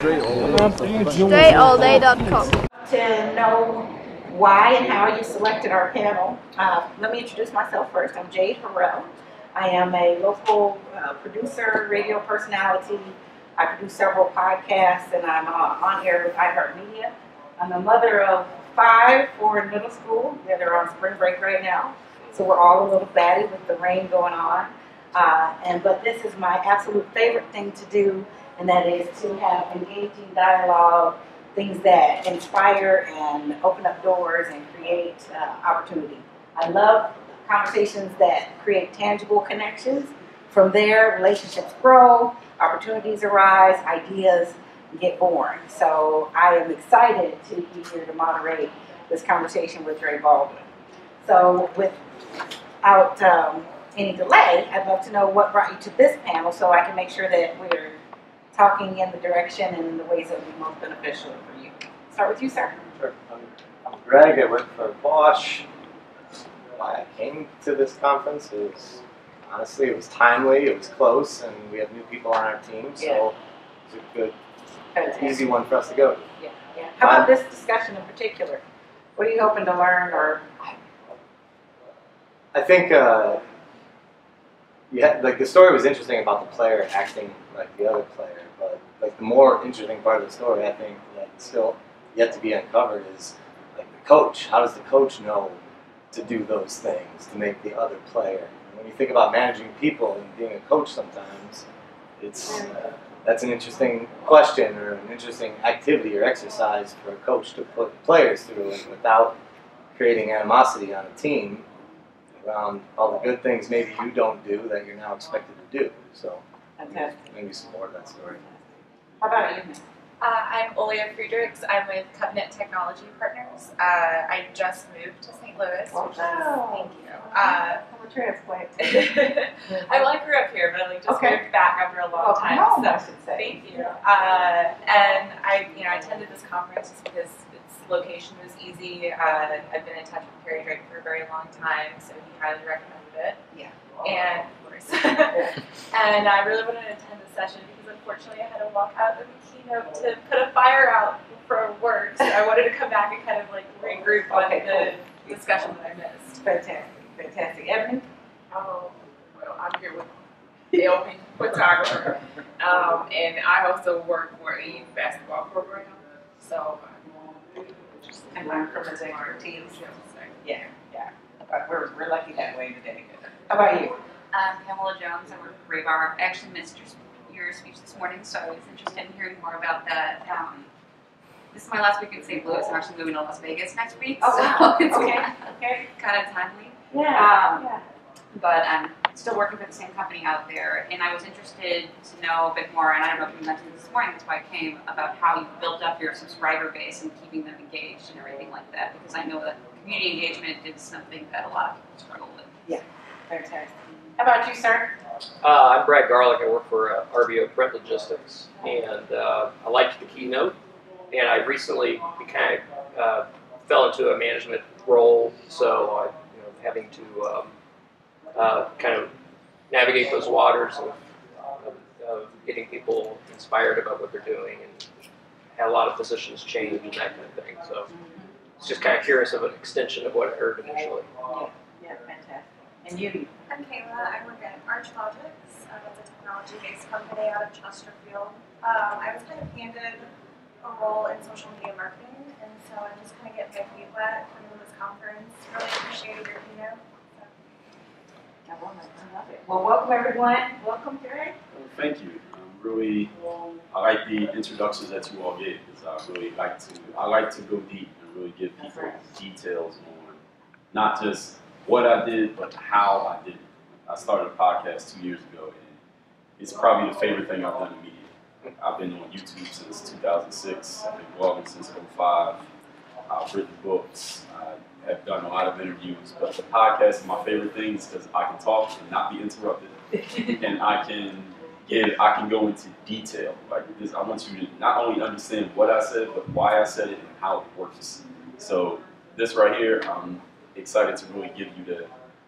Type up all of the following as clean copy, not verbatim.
DreAllDay.com. To know why and how you selected our panel. Let me introduce myself first. I'm Jade Harrell. I am a local producer, radio personality. I produce several podcasts, and I'm on air with iHeartMedia. I'm a mother of 5 for in middle school. Yeah, they're on spring break right now, so we're all a little batty with the rain going on. But this is my absolute favorite thing to do, and that is to have engaging dialogue, things that inspire and open up doors and create opportunity. I love conversations that create tangible connections. From there, relationships grow, opportunities arise, ideas get born. So I am excited to be here to moderate this conversation with Dre Baldwin. So without any delay, I'd love to know what brought you to this panel so I can make sure that we're talking in the direction and in the ways that will be most beneficial for you. Start with you, sir. Sure. I'm Greg. I work for Bosch. Why I came to this conference is, honestly, it was timely, it was close, and we have new people on our team, so it's a good, easy one for us to go to. Yeah, yeah. How about this discussion in particular? What are you hoping to learn? Or I think like the story was interesting about the player acting like the other player, but like the more interesting part of the story, I think, that's still yet to be uncovered is like the coach. How does the coach know to do those things to make the other player? And when you think about managing people and being a coach, sometimes that's an interesting question or an interesting activity or exercise for a coach to put players through, and without creating animosity on a team around all the good things maybe you don't do that you're now expected to do. So maybe some more of that story. How about you? I'm Olia Friedrichs. I'm with Covenant Technology Partners. I just moved to St. Louis. Thank you. I'm a transplant. I grew up here, but I just moved back after a long time. I should say. Thank you. And I attended this conference just because its location was easy. I've been in touch with Perry Drake for a very long time, so he highly recommended it. Yeah. And of course. And I really wanted to attend the session because unfortunately I had to walk out of the keynote to put a fire out for work. So I wanted to come back and kind of like regroup on the discussion that I missed. Fantastic. Fantastic. Ebony? Oh, well, I'm here with Elvin, photographer, and I also work for a basketball program. So and learn from his expertise. Yeah. We're lucky that way today. How about you? Pamela Jones. I work for Ravar. I actually missed your speech this morning, so I was interested in hearing more about that. This is my last week in St. Louis. I'm actually moving to Las Vegas next week, so it's kind of timely. Yeah. But I'm still working for the same company out there, and I was interested to know a bit more, and I don't know if you mentioned this morning, that's why I came, about how you built up your subscriber base and keeping them engaged and everything like that, because I know that community engagement is something that a lot of people struggle with. Yeah, fantastic. How about you, sir? I'm Brad Garlick. I work for RBO Print Logistics, and I liked the keynote, and I recently fell into a management role, so having to kind of navigate those waters of getting people inspired about what they're doing, and had a lot of positions change and that kind of thing. So it's just kind of curious of an extension of what I heard initially. Yeah, fantastic. And you? I'm Kayla. I work at ArchLogix. It's a technology-based company out of Chesterfield. I was kind of handed a role in social media marketing, and so I'm just kind of getting my feet wet coming to this conference. Really appreciated your keynote. I love it. Well, welcome everyone. Welcome, Dre. Well, thank you. I like the introductions that you all gave, because I like to go deep and really give people details on not just what I did, but how I did it. I started a podcast 2 years ago, and it's probably the favorite thing I've done in media. I've been on YouTube since 2006. I've been blogging since 2005. I've written books. I have done a lot of interviews, but the podcast is my favorite thing because I can talk and not be interrupted, and I can go into detail. Like this, I want you to not only understand what I said, but why I said it and how it works. So this right here, I'm excited to really give you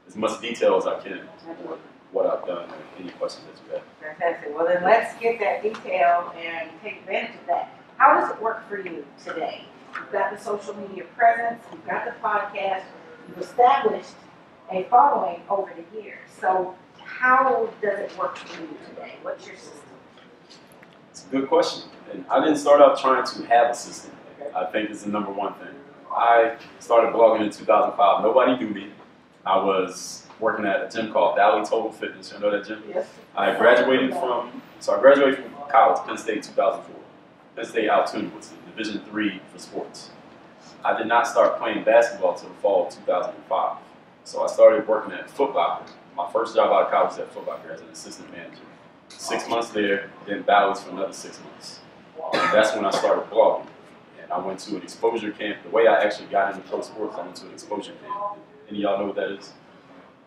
as much detail as I can on what I've done and any questions that you have. Fantastic. Well, then let's get that detail and take advantage of that. How does it work for you today? You've got the social media presence, you've got the podcast, you've established a following over the years. So how does it work for you today? What's your system? It's a good question. And I didn't start out trying to have a system. I think it's the number one thing. I started blogging in 2005. Nobody knew me. I was working at a gym called Valley Total Fitness. You know that gym? Yes. I graduated from college, Penn State 2004. Penn State Altoona was in Division III for sports. I did not start playing basketball until the fall of 2005. So I started working at Foot Locker. My first job out of college was at Foot Locker as an assistant manager. 6 months there, then Bally's for another 6 months. And that's when I started blogging. And I went to an exposure camp. The way I actually got into pro sports, I went to an exposure camp. Any of y'all know what that is?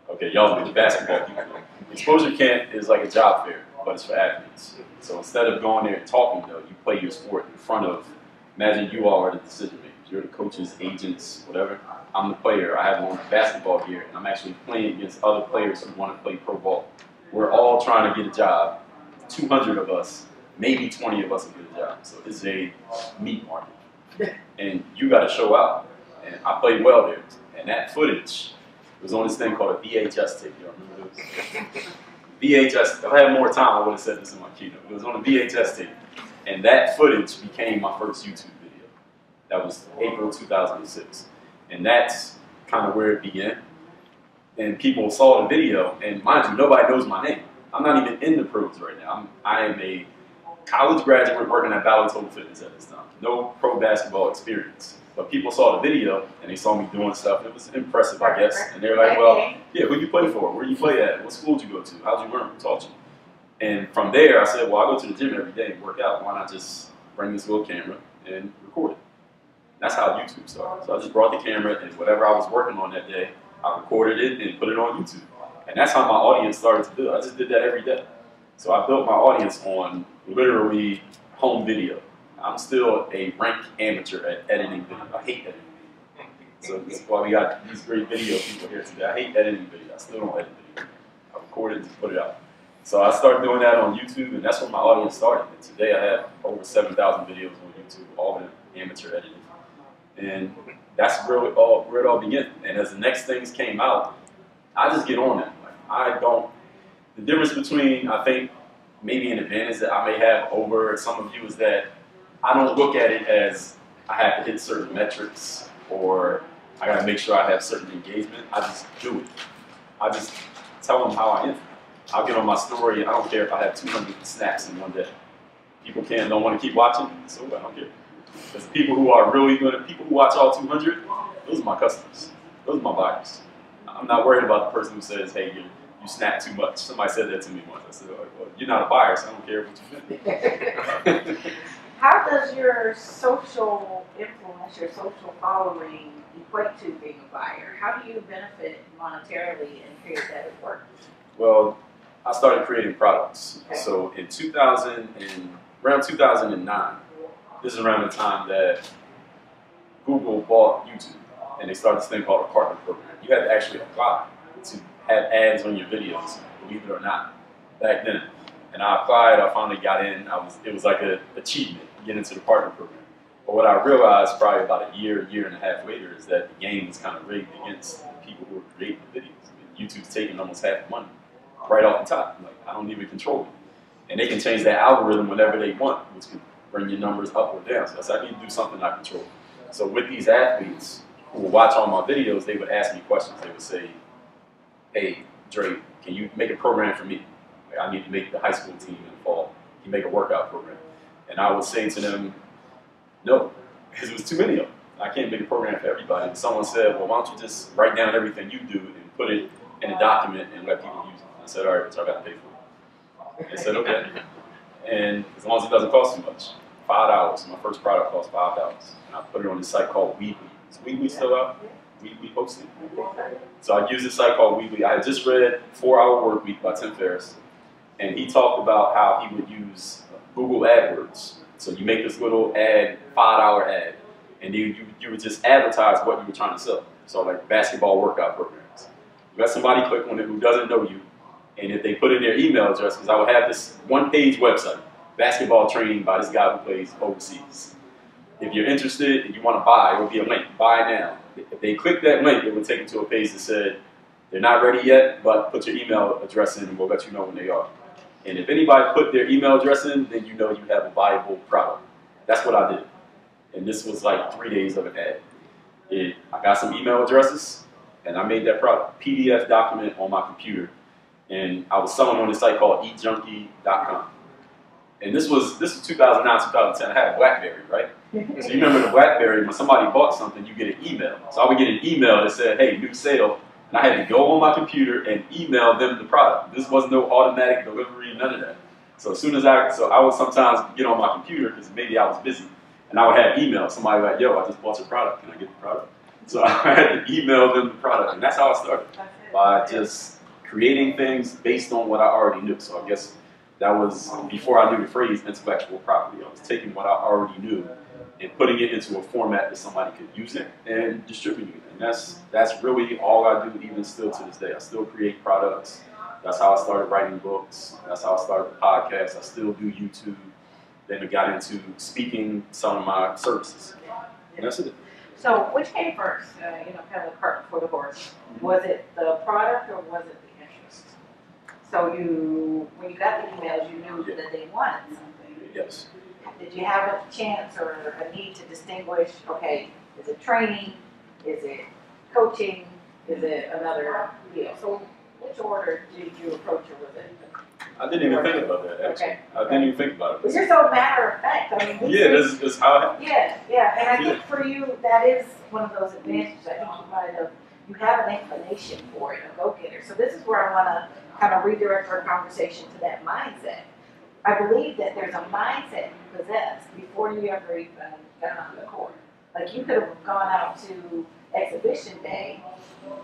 Okay, y'all know the basketball people. Exposure camp is like a job fair, but it's for athletes. So instead of going there and talking, though, you play your sport in front of, imagine you all are the decision makers. You're the coaches, agents, whatever. I'm the player. I have on basketball gear, and I'm actually playing against other players who want to play pro ball. We're all trying to get a job. 200 of us, maybe 20 of us will get a job. So it's a meat market. And you got to show out. And I played well there. And that footage was on this thing called a VHS tape. Y'all remember those? VHS, if I had more time, I would have said this in my keynote. It was on a VHS tape. And that footage became my first YouTube video. That was April 2006. And that's kind of where it began. And people saw the video, and mind you, nobody knows my name. I'm not even in the pros right now. I am a college graduate working at Valley Total Fitness at this time. No pro basketball experience. But people saw the video, and they saw me doing stuff. It was impressive, I guess. And they were like, well, yeah, who you play for? Where you play at? What school did you go to? How'd you learn? Who taught you? And from there, I said, well, I go to the gym every day and work out. Why not just bring this little camera and record it? That's how YouTube started. So I just brought the camera, and whatever I was working on that day, I recorded it and put it on YouTube. And that's how my audience started to do it. I just did that every day. So I built my audience on literally home video. I'm still a rank amateur at editing video. I hate editing video. So that's why we got these great video people here today. I hate editing video. I still don't edit video. I record it and just put it out. So I started doing that on YouTube, and that's where my audience started. And today I have over 7,000 videos on YouTube, all in amateur editing. And that's where it all began. And as the next things came out, I just get on them. Like, the difference between, I think, maybe an advantage that I may have over some of you is that I don't look at it as I have to hit certain metrics or I got to make sure I have certain engagement. I just do it. I just tell them how I am. I'll get on my story, and I don't care if I have 200 snaps in one day. People don't want to keep watching, so I don't care. Because people who are really good, people who watch all 200, those are my customers. Those are my buyers. I'm not worried about the person who says, hey, you snap too much. Somebody said that to me once. I said, well, you're not a buyer, so I don't care what you think. How does your social influence, your social following equate to being a buyer? How do you benefit monetarily and create that at work? Well, I started creating products. Okay. So in around 2009, this is around the time that Google bought YouTube, and they started this thing called a partner program. You had to actually apply to have ads on your videos, believe it or not, back then. And I applied, I finally got in. It was like an achievement, get into the partner program. But what I realized probably about a year and a half later is that the game was kind of rigged against the people who were creating the videos. I mean, YouTube's taking almost half the money right off the top. Like, I don't even control it. And they can change that algorithm whenever they want, which can bring your numbers up or down. So I need to do something I control. So with these athletes who will watch all my videos, they would ask me questions. They would say, hey, Dre, can you make a program for me? Like, I need to make the high school team in the fall. Can you make a workout program? And I would say to them, no, because it was too many of them. I can't make a program for everybody. And someone said, well, why don't you just write down everything you do and put it in a document and let people use it? I said, all right, so I got to pay for it. They said, okay. And as long as it doesn't cost too much, $5. My first product cost $5. And I put it on this site called Weebly. Is Weebly still out? Weebly posting. So I used this site called Weebly. I had just read 4-Hour Work Week by Tim Ferriss. And he talked about how he would use Google AdWords. So you make this little ad, $5 ad, and you would just advertise what you were trying to sell. So like basketball workout programs. You let somebody click on it who doesn't know you, and if they put in their email address, because I would have this one-page website basketball training by this guy who plays overseas. If you're interested and you want to buy, it will be a link, buy now. If they click that link, it will take them to a page that said, they're not ready yet, but put your email address in and we'll let you know when they are. And if anybody put their email address in, then you know you have a viable product. That's what I did. And this was like 3 days of an ad. I got some email addresses, and I made that product, PDF document on my computer. And I was selling on a site called eatjunkie.com. And this was 2009, 2010. I had a BlackBerry, right? So you remember the BlackBerry, when somebody bought something, you get an email. So I would get an email that said, hey, new sale. And I had to go on my computer and email them the product. This was no automatic delivery, none of that. So as soon as I would sometimes get on my computer because maybe I was busy. And I would have email, somebody like, yo, I just bought your product, can I get the product? So I had to email them the product. And that's how I started, by just creating things based on what I already knew. So I guess that was before I knew the phrase intellectual property. I was taking what I already knew and putting it into a format that somebody could use it and distributing it. And that's really all I do even still to this day. I still create products. That's how I started writing books. That's how I started the podcast. I still do YouTube. Then I got into speaking, selling my services. And that's it. So which came first? Kind of the cart before the horse. Was it the product or was it the interest? So when you got the emails, you knew that they wanted something. Yes. Did you have a chance or a need to distinguish, okay, is it training? Is it coaching? Is it another deal? So which order did you approach it with it? I didn't even think about that, actually. Okay. I didn't even think about it. But you're so matter of fact. I mean, Yeah, this is how it happened. Yeah. And I think for you, that is one of those advantages. I think you have an inclination for it, a go-getter. So this is where I want to kind of redirect our conversation to that mindset. I believe that there's a mindset you possess before you ever even got on the court. Like you could have gone out to exhibition day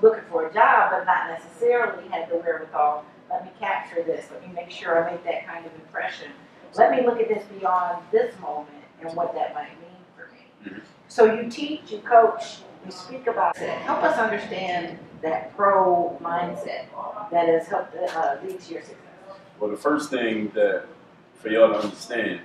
looking for a job, but not necessarily had the wherewithal. Let me capture this. Let me make sure I make that kind of impression. Let me look at this beyond this moment and what that might mean for me. So you teach, you coach, you speak about it. Help us understand that pro mindset that has helped lead to your success. Well, the first thing that for y'all to understand,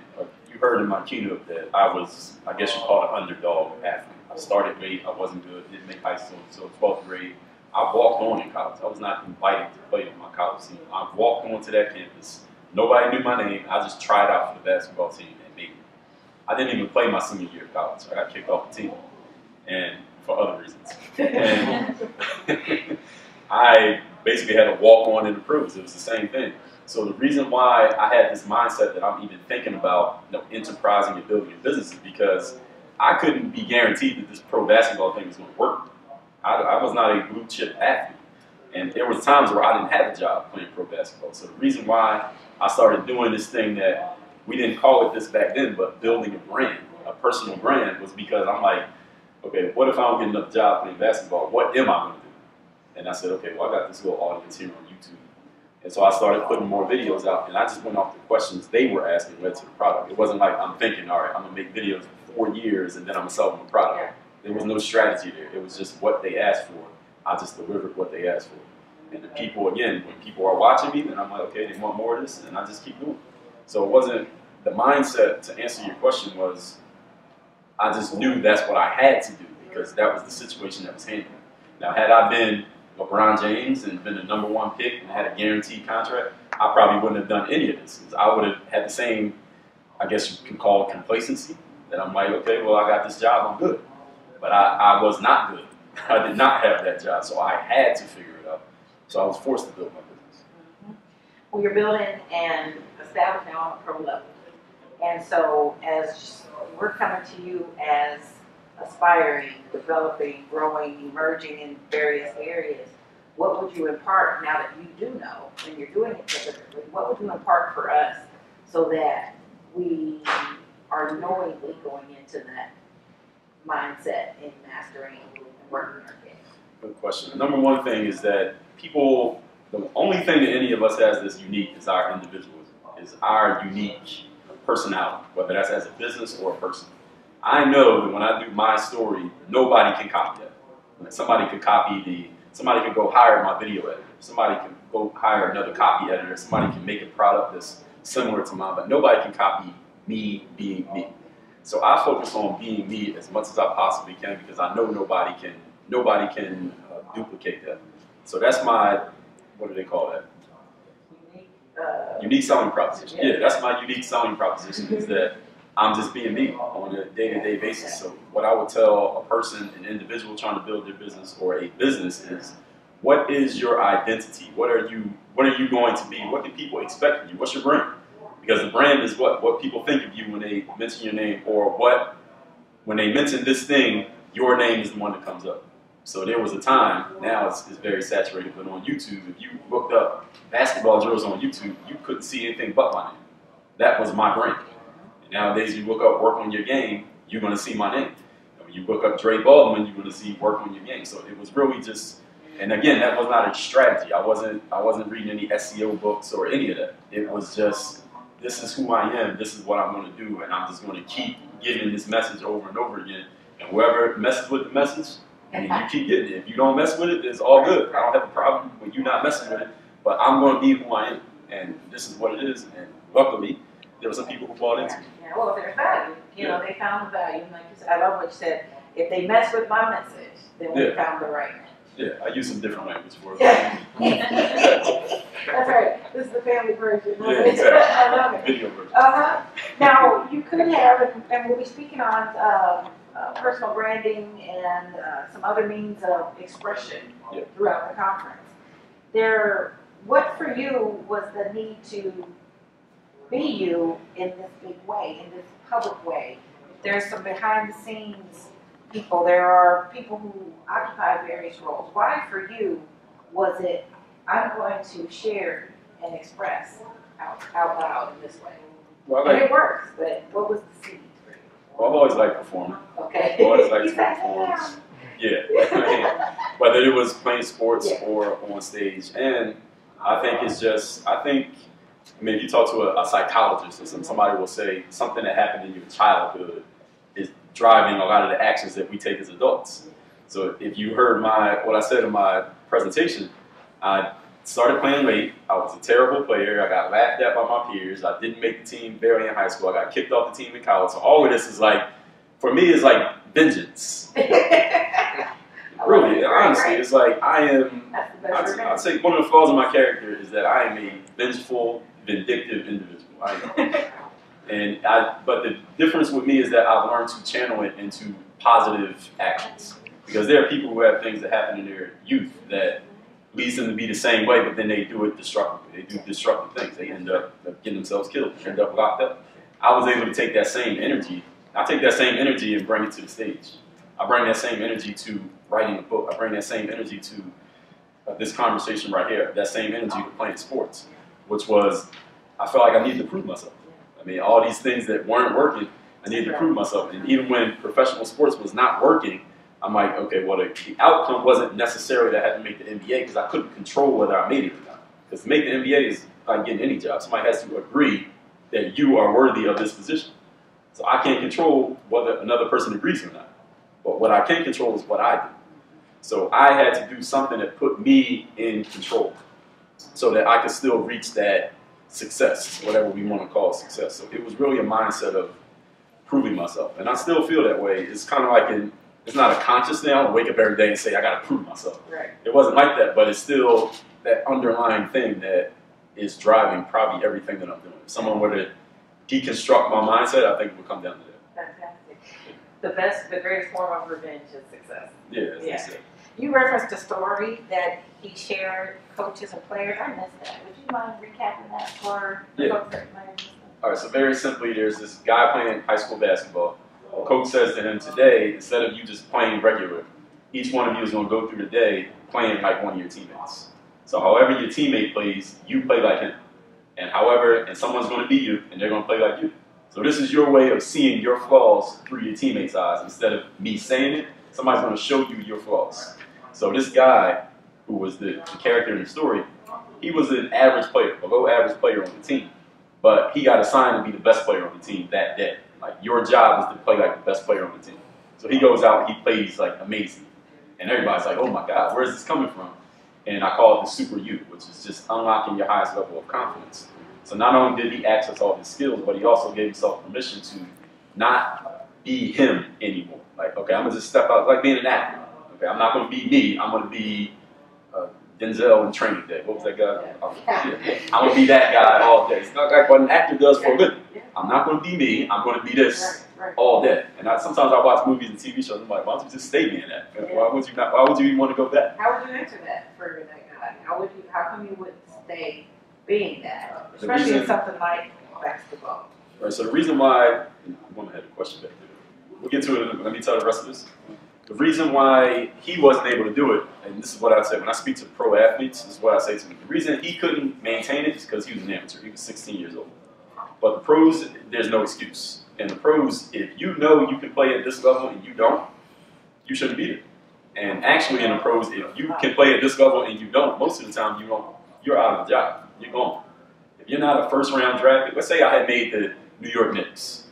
you heard in my keynote that I was, I guess you call it, an underdog athlete. I started late, I wasn't good, didn't make high school, so 12th grade. I walked on in college. I was not invited to play on my college team. I walked onto that campus. Nobody knew my name. I just tried out for the basketball team and made it. I didn't even play my senior year of college. I got kicked off the team, and for other reasons. And I basically had to walk on in the pros. It was the same thing. So the reason why I had this mindset that I'm even thinking about, enterprising and building a business is because I couldn't be guaranteed that this pro basketball thing was going to work. I was not a blue chip athlete. And there was times where I didn't have a job playing pro basketball. So the reason why I started doing this thing that we didn't call it this back then, but building a brand, a personal brand, was because I'm like, okay, what if I don't get another job playing basketball? What am I going to do? And I said, okay, well, I got this little audience here on YouTube. And so I started putting more videos out, and I just went off the questions they were asking led to the product. It wasn't like I'm thinking, all right, I'm going to make videos for 4 years, and then I'm going to sell them a product. There was no strategy there. It was just what they asked for. I just delivered what they asked for. And the people, again, when people are watching me, then I'm like, okay, they want more of this, and I just keep doing it. So it wasn't, the mindset to answer your question was, I just knew that's what I had to do because that was the situation that was handling. Now, had I been LeBron James and been the #1 pick and had a guaranteed contract, I probably wouldn't have done any of this. I would have had the same, I guess you can call it complacency, that I'm like, okay, well, I got this job, I'm good. But I was not good. I did not have that job, so I had to figure it out. So I was forced to build my business. Well, you're building and established now on a pro level. And so as we're coming to you as aspiring, developing, growing, emerging in various areas, what would you impart now that you do know and you're doing it specifically? What would you impart for us so that we are knowingly going into that mindset in mastering and working our game? Good question. The #1 thing is that people, the only thing that any of us has that's unique is our individualism, is our unique personality, whether that's as a business or a person. I know that when I do my story, nobody can copy that. Somebody could somebody could go hire my video editor. Somebody can go hire another copy editor. Somebody can make a product that's similar to mine, but nobody can copy me being me. So I focus on being me as much as I possibly can because I know nobody can duplicate that. So that's my, what do they call that? Unique selling proposition. Yeah, that's my unique selling proposition is that I'm just being me on a day-to-day basis. So what I would tell a person, an individual trying to build their business or a business is, what is your identity? What are you going to be? What do people expect from you? What's your brand? Because the brand is what people think of you when they mention your name, or when they mention this thing, your name is the one that comes up. So there was a time, now it's very saturated, but on YouTube, if you looked up basketball drills on YouTube, you couldn't see anything but my name. That was my brand. And nowadays, you look up work on your game, you're going to see my name. And when you look up Dre Baldwin, you're going to see work on your game. So it was really just, and again, that was not a strategy. I wasn't reading any SEO books or any of that. It was just, this is who I am, this is what I'm going to do, and I'm just going to keep giving this message over and over again. And whoever messes with the message, and you keep getting it. If you don't mess with it, it's all good. I don't have a problem when you're not messing with it, but I'm going to be who I am, and this is what it is. And luckily, there were some people who bought into it. Yeah, well, there's value. You know, they found the value. And like you said, I love what you said. If they mess with my message, then we found the right man. Yeah, I use some different language for it. Yeah. That's right. This is the family version. Yeah, exactly. I love it. Video version. Now, you could have, and we'll be speaking on personal branding and some other means of expression throughout the conference. What for you was the need to be you in this big way, in this public way? There's some behind the scenes people. There are people who occupy various roles. Why for you was it, I'm going to share and express out loud in this way? Well, and it works, but what was the seed for you? Well, I've always liked performing. Okay. I've always liked to perform. Yeah. Whether it was playing sports or on stage. And I think it's just, I mean, if you talk to a psychologist or somebody will say something that happened in your childhood is driving a lot of the actions that we take as adults. So if you heard what I said in my presentation, I started playing late. I was a terrible player. I got laughed at by my peers. I didn't make the team barely in high school. I got kicked off the team in college. So all of this is like, for me, it's like vengeance. Really, honestly, it's like I'd say one of the flaws of my character is that I am a vengeful, vindictive individual. But the difference with me is that I've learned to channel it into positive actions. Because there are people who have things that happen in their youth that leads them to be the same way, but then they do it destructively. They do destructive things. They end up getting themselves killed, end up locked up. I was able to take that same energy. I take that same energy and bring it to the stage. I bring that same energy to writing a book. I bring that same energy to this conversation right here. That same energy to playing sports, which was, I felt like I needed to prove myself. I mean, all these things that weren't working, I needed to prove myself. And even when professional sports was not working, I'm like, okay, well, the outcome wasn't necessarily that I had to make the NBA because I couldn't control whether I made it or not. Because to make the NBA is like getting any job. Somebody has to agree that you are worthy of this position. So I can't control whether another person agrees or not. But what I can control is what I do. So I had to do something that put me in control so that I could still reach that success, whatever we want to call success. So it was really a mindset of proving myself. And I still feel that way. It's kind of like it's not a conscious thing. I don't wake up every day and say, I got to prove myself. Right. It wasn't like that, but it's still that underlying thing that is driving probably everything that I'm doing. If someone were to deconstruct my mindset, I think it would come down to that. Fantastic. The greatest form of revenge is success. Yeah. You referenced a story that he shared, coaches and players. I missed that. Would you mind recapping that for the folks that might have missed it? All right, so very simply, there's this guy playing high school basketball. A coach says to him, today, instead of you just playing regular, each one of you is going to go through the day playing like one of your teammates. So however your teammate plays, you play like him. And someone's going to beat you, and they're going to play like you. So this is your way of seeing your flaws through your teammates' eyes. Instead of me saying it, somebody's going to show you your flaws. So this guy, who was the character in the story, he was an average player, below average player on the team. But he got assigned to be the best player on the team that day. Like, your job is to play like the best player on the team. So he goes out and he plays like amazing. And everybody's like, oh my God, where's this coming from? And I call it the super you, which is just unlocking your highest level of confidence. So not only did he access all his skills, but he also gave himself permission to not be him anymore. Like, okay, I'm gonna just step out, like being an actor. Okay, I'm not gonna be me. I'm gonna be Denzel in Training Day. What was that guy? I'm gonna be that guy all day. It's not like what an actor does for a living. I'm not gonna be me. I'm gonna be this all day. And sometimes I watch movies and TV shows. I'm like, why don't you just stay being that? Why would you not? Why would you even want to go back? How would you answer that for that guy? How come you wouldn't stay being that, especially in something like basketball? Right. So the reason why I'm gonna have a question back there. We'll get to it. Let me tell the rest of this. The reason why he wasn't able to do it, and this is what I say when I speak to pro athletes, this is what I say to them. The reason he couldn't maintain it is because he was an amateur. He was 16 years old. But the pros, there's no excuse. And the pros, if you know you can play at this level and you don't, you shouldn't be there. And actually in the pros, if you can play at this level and you don't, most of the time you're out of the job. You're gone. If you're not a first round draft pick, let's say I had made the New York Knicks,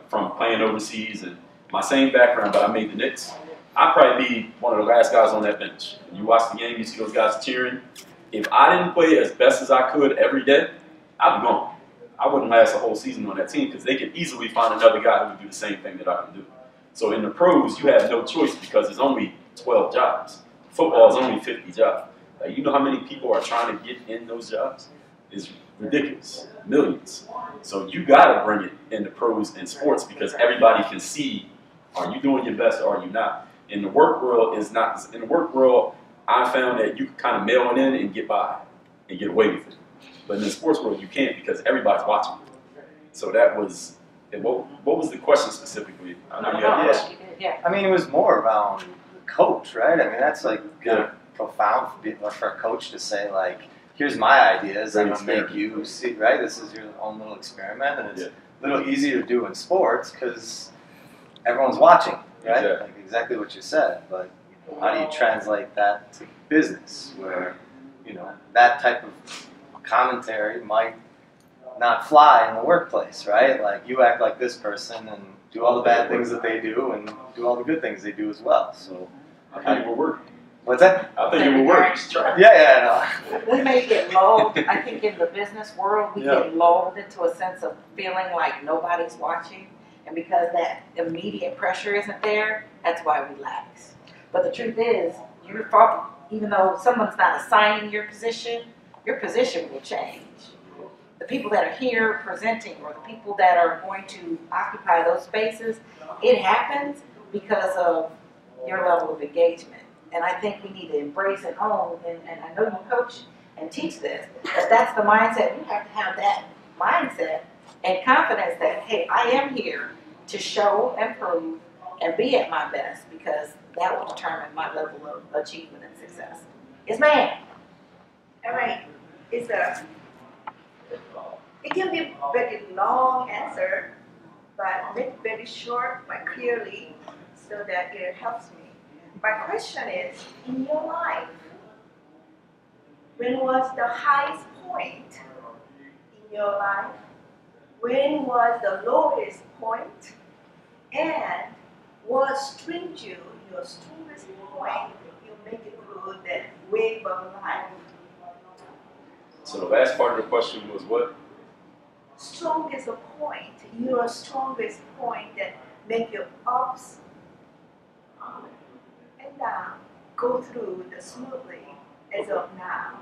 from playing overseas and my same background, but I made the Knicks, I'd probably be one of the last guys on that bench. When you watch the game, you see those guys cheering. If I didn't play as best as I could every day, I'd be gone. I wouldn't last a whole season on that team because they could easily find another guy who would do the same thing that I can do. So in the pros, you have no choice because there's only 12 jobs. Football is only 50 jobs. Like, you know how many people are trying to get in those jobs? It's ridiculous. Millions. So you got to bring it in the pros and sports because everybody can see, are you doing your best or are you not? In the work world, I found that you can kind of mail it in and get by and get away with it. But in the sports world, you can't because everybody's watching. So that was, and what was the question specifically? I know you had a question. Yeah. I mean, it was more around the coach, right? I mean, that's like profound for a coach to say, like, here's my ideas, I'm going to make you see, right? This is your own little experiment, and it's a little easier to do in sports because everyone's watching, right? Exactly. Like exactly what you said, but how do you translate that to business where, you know, that type of commentary might not fly in the workplace, right? Like, you act like this person and do all the bad things that they do and do all the good things they do as well. So I think it will work. What's that? I think it will work. Yeah. We may get lulled, I think in the business world, we get lulled into a sense of feeling like nobody's watching. And because that immediate pressure isn't there, that's why we lax. But the truth is, even though someone's not assigning your position will change. The people that are here presenting or the people that are going to occupy those spaces, it happens because of your level of engagement. And I think we need to embrace and own, and I know you coach and teach this, that that's the mindset. You have to have that mindset and confidence that, hey, I am here to show and prove and be at my best because that will determine my level of achievement and success. Yes, ma'am. All right. It can be a very long answer, but make it very short but clearly so that it helps me. My question is, in your life, when was the highest point in your life? When was the lowest point? And what strengthened you, your strongest point, you make it through that wave of life? So the last part of the question was what? Strongest point, your strongest point that make your ups and down go through the smoothly as of now.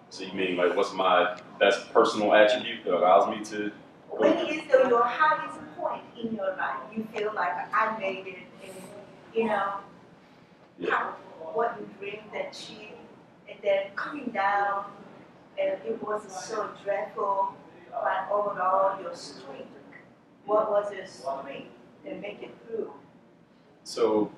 So you mean like what's my best personal attribute that allows me to? When is your highest point in your life? You feel like I made it, and you know what you dreamed and achieved, and then coming down, and it was so dreadful. But overall, your strength. What was your strength that make it through? So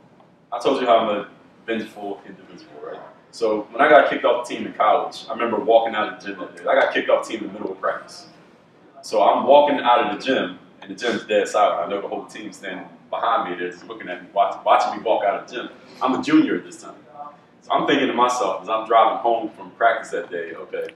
I told you how I'm a vengeful individual, right? So when I got kicked off the team in college, I remember walking out of the gym that day. I got kicked off the team in the middle of practice. So I'm walking out of the gym, and the gym's dead silent. I know the whole team's standing behind me. They're just looking at me, watching me walk out of the gym. I'm a junior at this time. So I'm thinking to myself, as I'm driving home from practice that day, okay,